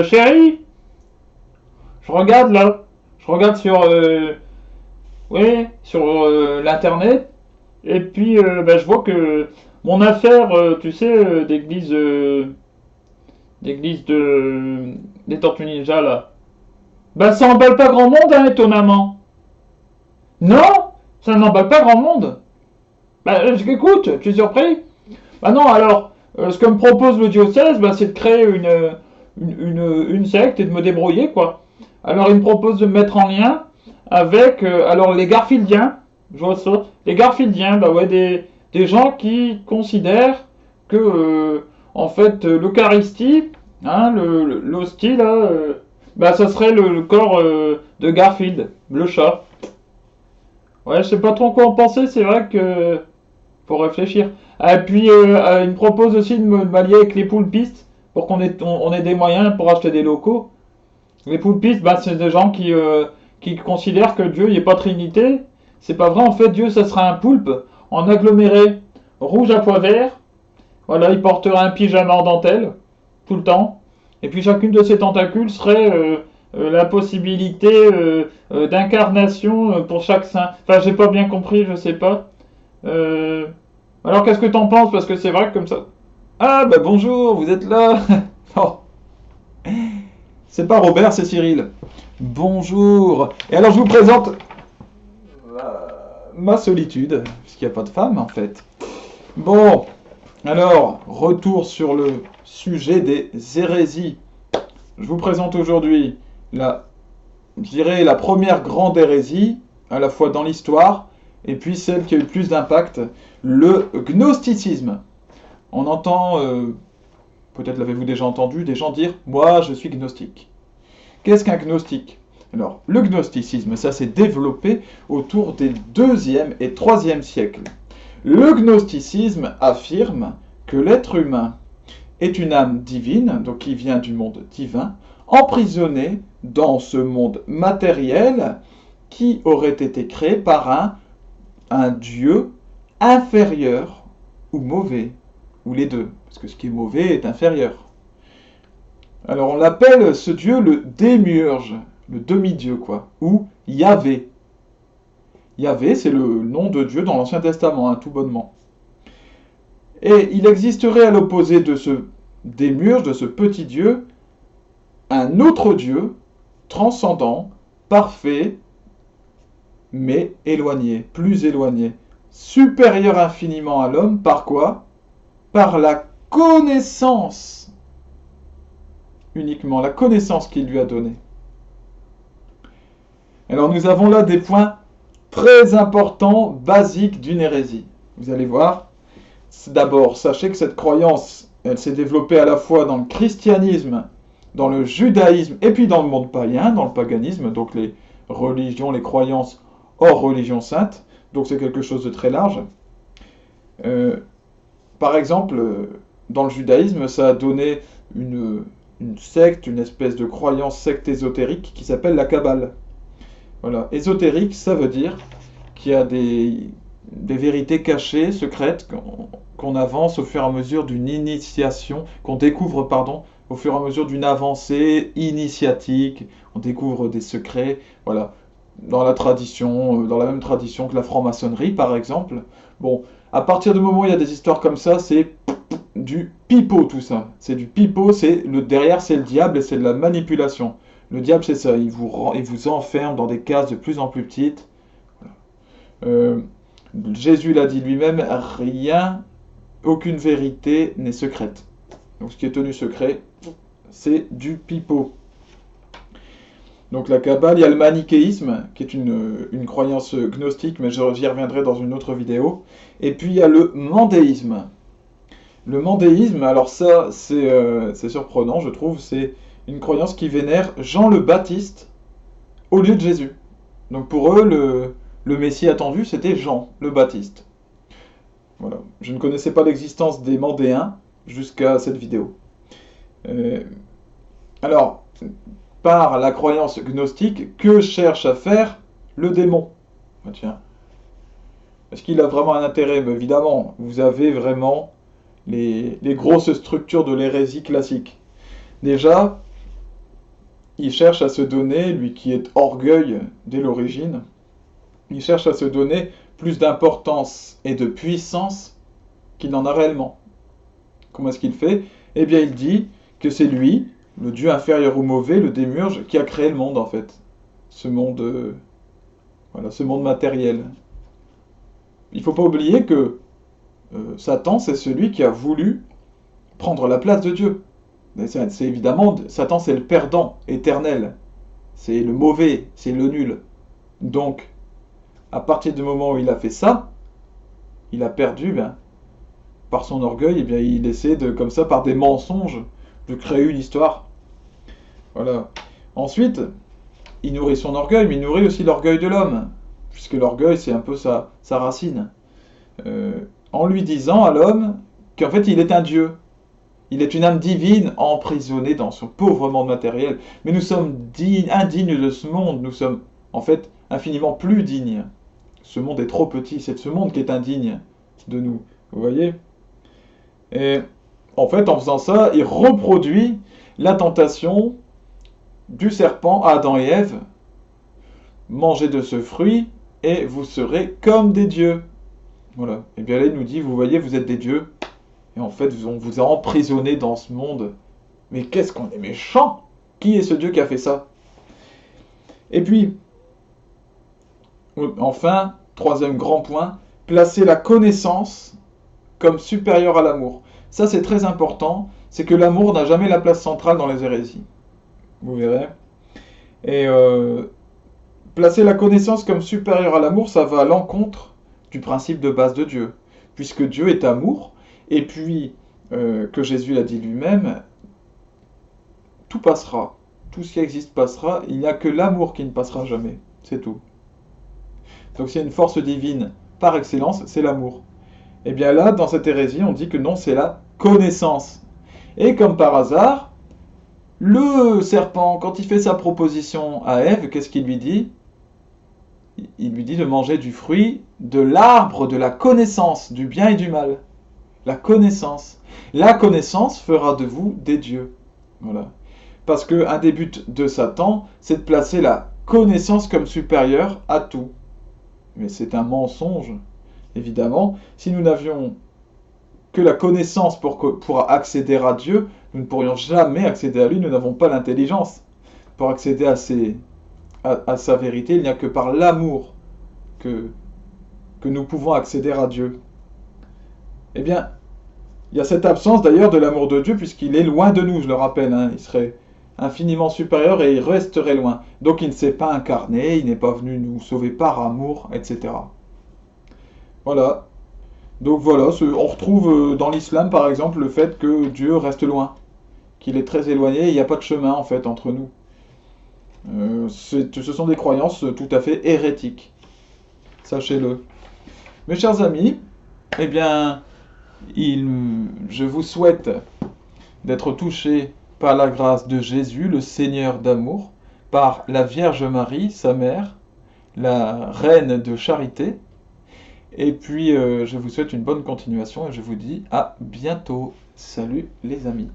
Chérie, je regarde là. Je regarde sur, oui, sur l'internet. Et puis, bah, je vois que mon affaire, tu sais, d'église des Tortues Ninja là. Bah, ça emballe pas grand monde, hein, étonnamment. Non, ça n'emballe pas grand monde. Bah, écoute, tu es surpris? Bah non, alors, ce que me propose le diocèse, bah, c'est de créer une secte et de me débrouiller, quoi. Alors, il me propose de me mettre en lien avec, alors, les Garfieldiens, je vois ça, les Garfieldiens, bah ouais, des gens qui considèrent que, en fait, l'Eucharistie, hein, l'hostie, là, bah, ça serait le corps de Garfield, le chat. Ouais, je sais pas trop quoi en penser, c'est vrai que faut réfléchir. Et puis, il me propose aussi de me m'allier avec les poulpistes pour on ait des moyens pour acheter des locaux. Les poulpistes, bah, c'est des gens qui considèrent que Dieu n'est pas Trinité. C'est pas vrai, en fait, Dieu, ça sera un poulpe en aggloméré rouge à pois vert. Voilà, il portera un pyjama en dentelle tout le temps. Et puis chacune de ces tentacules serait la possibilité d'incarnation pour chaque saint. Enfin, j'ai pas bien compris, je sais pas. Euh, alors, qu'est-ce que t'en penses? Parce que c'est vrai que comme ça. Ah, bah bonjour, vous êtes là. Oh, c'est pas Robert, c'est Cyril. Bonjour. Et alors, je vous présente ma solitude, puisqu'il n'y a pas de femme en fait. Bon, alors, retour sur le sujet des hérésies. Je vous présente aujourd'hui je dirais, la première grande hérésie, à la fois dans l'histoire, et puis celle qui a eu le plus d'impact, le gnosticisme. On entend, peut-être l'avez-vous déjà entendu, des gens dire moi je suis gnostique. Qu'est-ce qu'un gnostique? Alors, le gnosticisme, ça s'est développé autour des 2e et 3e siècles. Le gnosticisme affirme que l'être humain est une âme divine, donc qui vient du monde divin, emprisonnée dans ce monde matériel qui aurait été créé par un Dieu inférieur ou mauvais, ou les deux, parce que ce qui est mauvais est inférieur. Alors on l'appelle ce dieu le démiurge, le demi-dieu quoi, ou Yahvé. Yahvé, c'est le nom de Dieu dans l'Ancien Testament, hein, tout bonnement. Et il existerait à l'opposé de ce démiurge, de ce petit dieu, un autre dieu, transcendant, parfait, mais éloigné, plus éloigné, supérieur infiniment à l'homme, par quoi? Par la connaissance, uniquement la connaissance qu'il lui a donnée. Alors nous avons là des points très importants, basiques d'une hérésie. Vous allez voir. D'abord, sachez que cette croyance, elle s'est développée à la fois dans le christianisme, dans le judaïsme et puis dans le monde païen, dans le paganisme, donc les religions, les croyances hors religion sainte. Donc c'est quelque chose de très large. Euh, Par exemple, dans le judaïsme, ça a donné une secte, une espèce de croyance secte ésotérique qui s'appelle la Kabbale. Voilà, ésotérique, ça veut dire qu'il y a des vérités cachées, secrètes, qu'on avance au fur et à mesure d'une initiation, qu'on découvre, pardon, au fur et à mesure d'une avancée initiatique, on découvre des secrets, voilà, dans la tradition, dans la même tradition que la franc-maçonnerie, par exemple. Bon, à partir du moment où il y a des histoires comme ça, c'est du pipeau tout ça. C'est du pipeau, derrière c'est le diable et c'est de la manipulation. Le diable c'est ça, il vous enferme dans des cases de plus en plus petites. Euh, Jésus l'a dit lui-même, rien, aucune vérité n'est secrète. Donc ce qui est tenu secret, c'est du pipeau. Donc la Kabbale, il y a le manichéisme, qui est une croyance gnostique, mais j'y reviendrai dans une autre vidéo. Et puis il y a le mandéisme. Le mandéisme, alors ça, c'est surprenant, je trouve, c'est une croyance qui vénère Jean le Baptiste au lieu de Jésus. Donc pour eux, le Messie attendu, c'était Jean le Baptiste. Voilà. Je ne connaissais pas l'existence des Mandéens jusqu'à cette vidéo. Euh, alors, par la croyance gnostique, que cherche à faire le démon? Ah, tiens. Est-ce qu'il a vraiment un intérêt? Mais évidemment, vous avez vraiment les grosses structures de l'hérésie classique. Déjà, il cherche à se donner, lui qui est orgueil dès l'origine, il cherche à se donner plus d'importance et de puissance qu'il n'en a réellement. Comment est-ce qu'il fait? Eh bien, il dit que c'est lui, le Dieu inférieur ou mauvais, le démiurge, qui a créé le monde en fait. Ce monde, voilà, ce monde matériel. Il ne faut pas oublier que Satan, c'est celui qui a voulu prendre la place de Dieu. C'est évidemment, Satan, c'est le perdant éternel. C'est le mauvais, c'est le nul. Donc, à partir du moment où il a fait ça, il a perdu, ben, par son orgueil, eh bien, il essaie de, comme ça, par des mensonges, de créer une histoire. Voilà. Ensuite, il nourrit son orgueil, mais il nourrit aussi l'orgueil de l'homme, puisque l'orgueil, c'est un peu sa racine. En lui disant à l'homme qu'en fait, il est un dieu. Il est une âme divine emprisonnée dans son pauvre monde matériel. Mais nous sommes indignes de ce monde. Nous sommes en fait infiniment plus dignes. Ce monde est trop petit. C'est ce monde qui est indigne de nous. Vous voyez? Et en fait, en faisant ça, il reproduit la tentation du serpent à Adam et Ève. Mangez de ce fruit et vous serez comme des dieux. Voilà. Et bien là, il nous dit, vous voyez, vous êtes des dieux. Et en fait, on vous a emprisonné dans ce monde. Mais qu'est-ce qu'on est méchant! Qui est ce Dieu qui a fait ça? Et puis, enfin, troisième grand point, placer la connaissance comme supérieure à l'amour. Ça, c'est très important. C'est que l'amour n'a jamais la place centrale dans les hérésies. Vous verrez. Et placer la connaissance comme supérieure à l'amour, ça va à l'encontre du principe de base de Dieu. Puisque Dieu est amour, et puis que Jésus l'a dit lui-même, tout passera. Tout ce qui existe passera. Il n'y a que l'amour qui ne passera jamais. C'est tout. Donc s'il y a une force divine par excellence, c'est l'amour. Et bien là, dans cette hérésie, on dit que non, c'est la connaissance. Et comme par hasard, le serpent, quand il fait sa proposition à Ève, qu'est-ce qu'il lui dit? Il lui dit de manger du fruit de l'arbre de la connaissance, du bien et du mal. La connaissance. La connaissance fera de vous des dieux. Voilà. Parce qu'un des buts de Satan, c'est de placer la connaissance comme supérieure à tout. Mais c'est un mensonge, évidemment. Si nous n'avions que la connaissance pour accéder à Dieu, nous ne pourrions jamais accéder à lui, nous n'avons pas l'intelligence. Pour accéder à sa vérité, il n'y a que par l'amour que nous pouvons accéder à Dieu. Eh bien, il y a cette absence d'ailleurs de l'amour de Dieu, puisqu'il est loin de nous, je le rappelle, hein. Il serait infiniment supérieur et il resterait loin. Donc il ne s'est pas incarné, il n'est pas venu nous sauver par amour, etc. Voilà. Donc voilà, on retrouve dans l'islam par exemple le fait que Dieu reste loin, qu'il est très éloigné, il n'y a pas de chemin en fait entre nous. Ce sont des croyances tout à fait hérétiques. Sachez-le. Mes chers amis, eh bien, je vous souhaite d'être touchés par la grâce de Jésus, le Seigneur d'amour, par la Vierge Marie, sa mère, la Reine de charité. Et puis, je vous souhaite une bonne continuation et je vous dis à bientôt. Salut les amis.